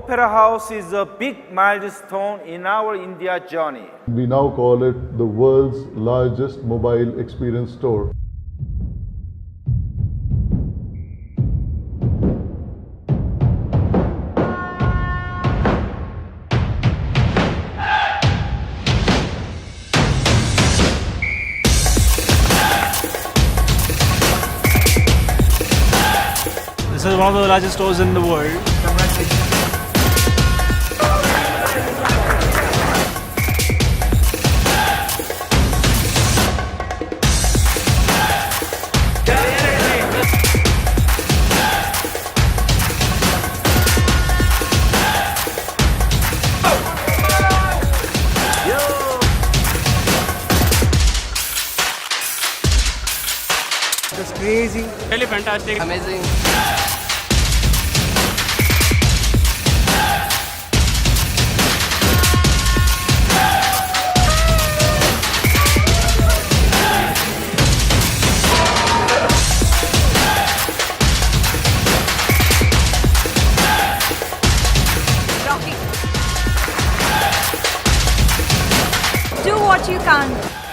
Opera House is a big milestone in our India journey. We now call it the world's largest mobile experience store. This is one of the largest stores in the world. It's crazy. Really fantastic. Amazing. Do what you can't.